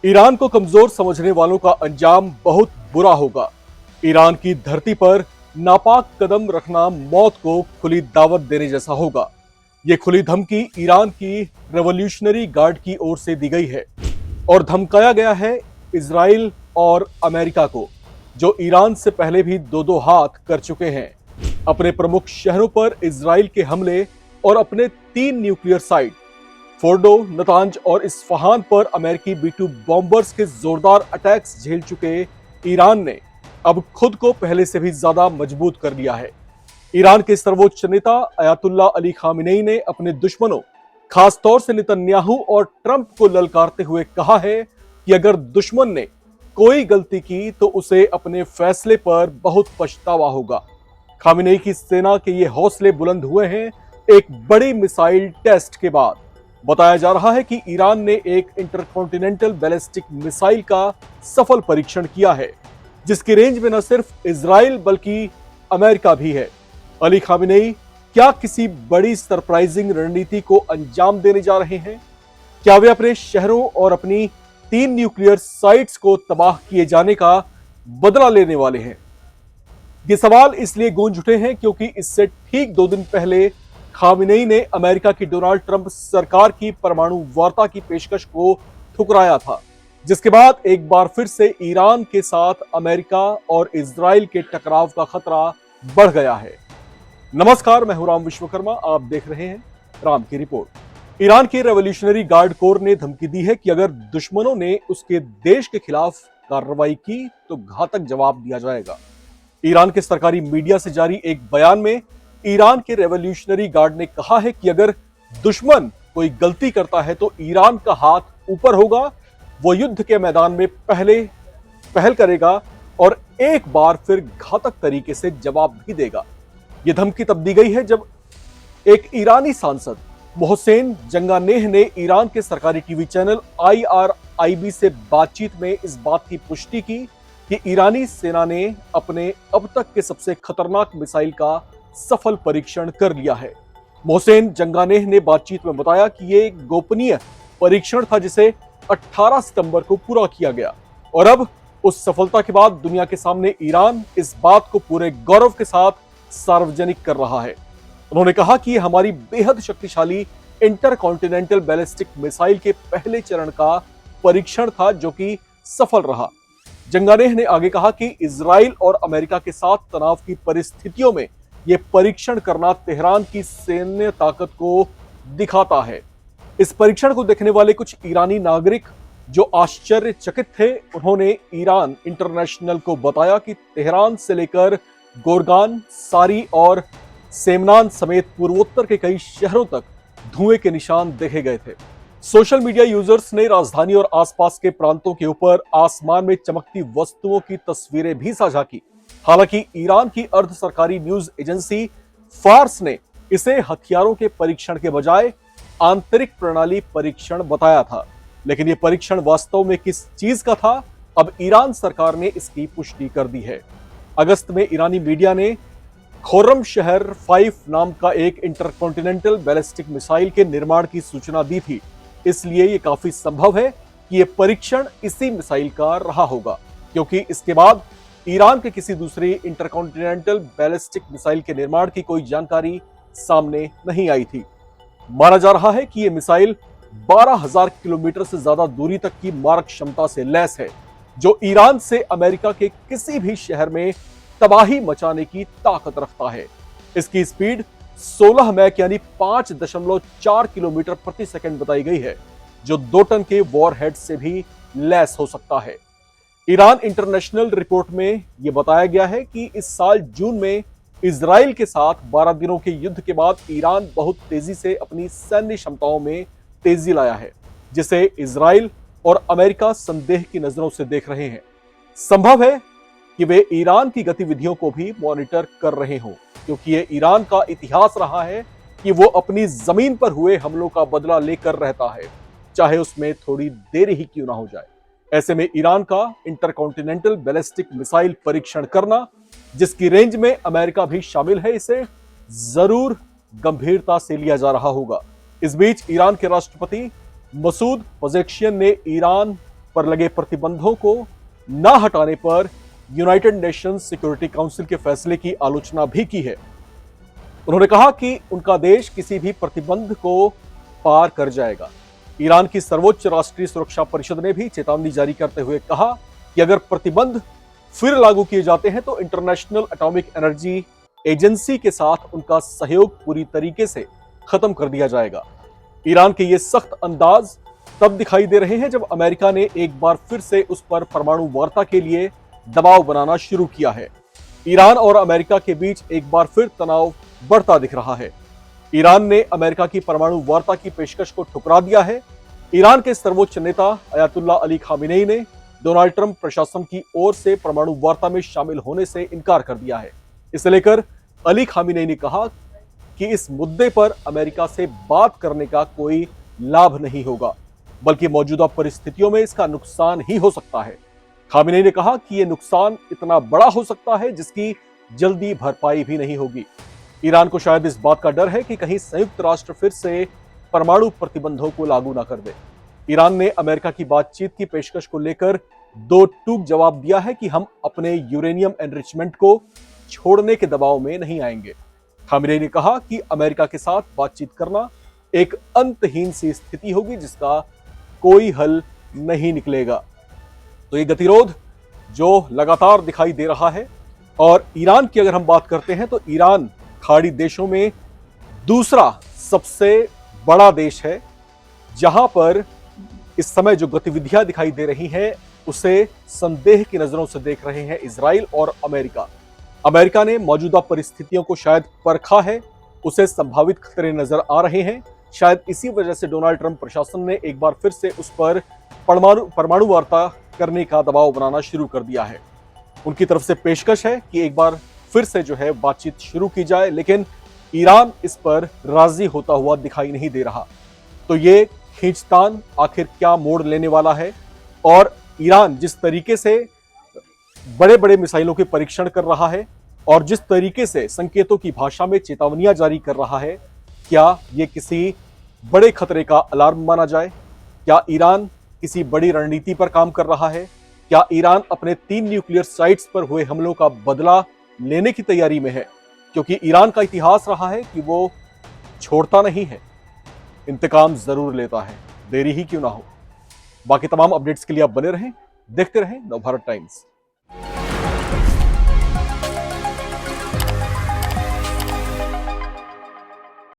Iran को कमजोर समझने वालों का अंजाम बहुत बुरा होगा। ईरान की धरती पर नापाक कदम रखना मौत को खुली दावत देने जैसा होगा। ये खुली धमकी ईरान की रेवोल्यूशनरी गार्ड की ओर से दी गई है और धमकाया गया है इजराइल और अमेरिका को, जो ईरान से पहले भी दो दो हाथ कर चुके हैं। अपने प्रमुख शहरों पर इजराइल के हमले और अपने 3 न्यूक्लियर साइट फोर्डो, नतांज और इस्फहान पर अमेरिकी B-2 बॉम्बर्स के जोरदार अटैक्स झेल चुके ईरान ने अब खुद को पहले से भी ज्यादा मजबूत कर लिया है। ईरान के सर्वोच्च नेता अयातुल्ला अली खामेनेई ने अपने दुश्मनों, खासतौर से नेतन्याहू और ट्रंप को ललकारते हुए कहा है कि अगर दुश्मन ने कोई गलती की तो उसे अपने फैसले पर बहुत पछतावा होगा। खामेनेई की सेना के ये हौसले बुलंद हुए हैं एक बड़ी मिसाइल टेस्ट के बाद। बताया जा रहा है कि ईरान ने एक इंटरकॉन्टिनेंटल बैलिस्टिक मिसाइल का सफल परीक्षण किया है, जिसकी रेंज में न सिर्फ इजराइल बल्कि अमेरिका भी है। अली खामेनेई क्या किसी बड़ी सरप्राइजिंग रणनीति को अंजाम देने जा रहे हैं? क्या वे अपने शहरों और अपनी 3 न्यूक्लियर साइट्स को तबाह किए जाने का बदला लेने वाले हैं? ये सवाल इसलिए गूंज उठे हैं क्योंकि इससे ठीक 2 दिन पहले खामेनेई ने अमेरिका की डोनाल्ड ट्रंप सरकार की परमाणु वार्ता की पेशकश को ठुकराया था, जिसके बाद एक बार फिर से ईरान के साथ अमेरिका और इजराइल के टकराव का खतरा बढ़ गया है। नमस्कार, मैं हूं राम विश्वकर्मा, आप देख रहे हैं राम की रिपोर्ट। ईरान की रेवोल्यूशनरी गार्ड कोर ने धमकी दी है कि अगर दुश्मनों ने उसके देश के खिलाफ कार्रवाई की तो घातक जवाब दिया जाएगा। ईरान के सरकारी मीडिया से जारी एक बयान में ईरान के रेवोल्यूशनरी गार्ड ने कहा है कि अगर दुश्मन कोई गलती करता है तो ईरान का हाथ ऊपर होगा, वो युद्ध के मैदान में पहल करेगा और एक बार फिर घातक तरीके से जवाब भी देगा। यह धमकी तब दी गई है जब एक ईरानी सांसद मोहसेन जंगानेह ने ईरान के सरकारी टीवी चैनल IRIB से बातचीत में इस बात की पुष्टि की कि ईरानी सेना ने अपने अब तक के सबसे खतरनाक मिसाइल का सफल परीक्षण कर लिया है। मोहसेन जंगानेह ने बातचीत में बताया कि यह एक गोपनीय परीक्षण था जिसे 18 सितंबर को पूरा किया गया और अब उस सफलता के बाद दुनिया के सामने ईरान इस बात को पूरे गौरव के साथ सार्वजनिक कर रहा है। उन्होंने कहा कि यह हमारी बेहद शक्तिशाली इंटरकॉन्टिनेंटल बैलिस्टिक मिसाइल के पहले चरण का परीक्षण था जो कि सफल रहा। जंगानेह ने आगे कहा कि इजराइल और अमेरिका के साथ तनाव की परिस्थितियों में यह परीक्षण करना तेहरान की सैन्य ताकत को दिखाता है। इस परीक्षण को देखने वाले कुछ ईरानी नागरिक जो आश्चर्यचकित थे, उन्होंने ईरान इंटरनेशनल को बताया कि तेहरान से लेकर गोरगान, सारी और सेमनान समेत पूर्वोत्तर के कई शहरों तक धुएं के निशान देखे गए थे। सोशल मीडिया यूजर्स ने राजधानी और आसपास के प्रांतों के ऊपर आसमान में चमकती वस्तुओं की तस्वीरें भी साझा की। हालांकि ईरान की अर्ध सरकारी न्यूज एजेंसी फार्स ने इसे हथियारों के परीक्षण के बजाय आंतरिक प्रणाली परीक्षण बताया था, लेकिन यह परीक्षण वास्तव में किस चीज का था, अब ईरान सरकार ने इसकी पुष्टि कर दी है। अगस्त में ईरानी मीडिया ने खोर्रम शहर 5 नाम का एक इंटरकॉन्टिनेंटल बैलिस्टिक मिसाइल के निर्माण की सूचना दी थी, इसलिए यह काफी संभव है कि यह परीक्षण इसी मिसाइल का रहा होगा, क्योंकि इसके बाद ईरान के किसी दूसरी इंटरकॉन्टिनेंटल बैलिस्टिक मिसाइल के निर्माण की कोई जानकारी सामने नहीं आई थी। माना जा रहा है कि यह मिसाइल 12,000 किलोमीटर से ज्यादा दूरी तक की मारक क्षमता से लैस है, जो ईरान से अमेरिका के किसी भी शहर में तबाही मचाने की ताकत रखता है। इसकी स्पीड 16 मैक यानी 5.4 किलोमीटर प्रति सेकंड बताई गई है, जो 2 टन के वॉरहेड से भी लैस हो सकता है। ईरान इंटरनेशनल रिपोर्ट में यह बताया गया है कि इस साल जून में इजराइल के साथ 12 दिनों के युद्ध के बाद ईरान बहुत तेजी से अपनी सैन्य क्षमताओं में तेजी लाया है, जिसे इजराइल और अमेरिका संदेह की नजरों से देख रहे हैं। संभव है कि वे ईरान की गतिविधियों को भी मॉनिटर कर रहे हों, क्योंकि यह ईरान का इतिहास रहा है कि वो अपनी जमीन पर हुए हमलों का बदला लेकर रहता है, चाहे उसमें थोड़ी देरी ही क्यों ना हो जाए। ऐसे में ईरान का इंटरकॉन्टिनेंटल बैलिस्टिक मिसाइल परीक्षण करना, जिसकी रेंज में अमेरिका भी शामिल है, इसे जरूर गंभीरता से लिया जा रहा होगा। इस बीच ईरान के राष्ट्रपति मसूद पजेश्कियान ने ईरान पर लगे प्रतिबंधों को न हटाने पर यूनाइटेड नेशंस सिक्योरिटी काउंसिल के फैसले की आलोचना भी की है। उन्होंने कहा कि उनका देश किसी भी प्रतिबंध को पार कर जाएगा। ईरान की सर्वोच्च राष्ट्रीय सुरक्षा परिषद ने भी चेतावनी जारी करते हुए कहा कि अगर प्रतिबंध फिर लागू किए जाते हैं तो इंटरनेशनल एटॉमिक एनर्जी एजेंसी के साथ उनका सहयोग पूरी तरीके से खत्म कर दिया जाएगा। ईरान के ये सख्त अंदाज तब दिखाई दे रहे हैं जब अमेरिका ने एक बार फिर से उस पर परमाणु वार्ता के लिए दबाव बनाना शुरू किया है। ईरान और अमेरिका के बीच एक बार फिर तनाव बढ़ता दिख रहा है। ईरान ने अमेरिका की परमाणु वार्ता की पेशकश को ठुकरा दिया है। ईरान के सर्वोच्च नेता अयातुल्ला अली खामेनेई ने डोनाल्ड ट्रंप प्रशासन की ओर से परमाणु वार्ता में शामिल होने से इनकार कर दिया है। इसे लेकर अली खामेनेई ने कहा कि इस मुद्दे पर अमेरिका से बात करने का कोई लाभ नहीं होगा, बल्कि मौजूदा परिस्थितियों में इसका नुकसान ही हो सकता है। खामेनेई ने कहा कि यह नुकसान इतना बड़ा हो सकता है जिसकी जल्दी भरपाई भी नहीं होगी। ईरान को शायद इस बात का डर है कि कहीं संयुक्त राष्ट्र फिर से परमाणु प्रतिबंधों को लागू न कर दे। ईरान ने अमेरिका की बातचीत की पेशकश को लेकर दो टूक जवाब दिया है कि हम अपने यूरेनियम एनरिचमेंट को छोड़ने के दबाव में नहीं आएंगे। खामेनेई ने कहा कि अमेरिका के साथ बातचीत करना एक अंतहीन सी स्थिति होगी जिसका कोई हल नहीं निकलेगा। तो ये गतिरोध जो लगातार दिखाई दे रहा है, और ईरान की अगर हम बात करते हैं तो ईरान खाड़ी देशों में दूसरा सबसे बड़ा देश है, जहां पर इस समय जो गतिविधियां दिखाई दे रही हैं उसे संदेह की नजरों से देख रहे हैं इजराइल और अमेरिका। अमेरिका ने मौजूदा परिस्थितियों को शायद परखा है, उसे संभावित खतरे नजर आ रहे हैं। शायद इसी वजह से डोनाल्ड ट्रंप प्रशासन ने एक बार फिर से उस पर परमाणु वार्ता करने का दबाव बनाना शुरू कर दिया है। उनकी तरफ से पेशकश है कि एक बार फिर से जो है बातचीत शुरू की जाए, लेकिन ईरान इस पर राजी होता हुआ दिखाई नहीं दे रहा। तो ये खींचतान आखिर क्या मोड़ लेने वाला है, और ईरान जिस तरीके से बड़े बड़े मिसाइलों के परीक्षण कर रहा है और जिस तरीके से संकेतों की भाषा में चेतावनियां जारी कर रहा है, क्या ये किसी बड़े खतरे का अलार्म माना जाए? क्या ईरान किसी बड़ी रणनीति पर काम कर रहा है? क्या ईरान अपने 3 न्यूक्लियर साइट्स पर हुए हमलों का बदला लेने की तैयारी में है? क्योंकि ईरान का इतिहास रहा है कि वो छोड़ता नहीं है, इंतकाम जरूर लेता है, देरी ही क्यों ना हो। बाकी तमाम अपडेट्स के लिए आप बने रहें, देखते रहें नवभारत टाइम्स।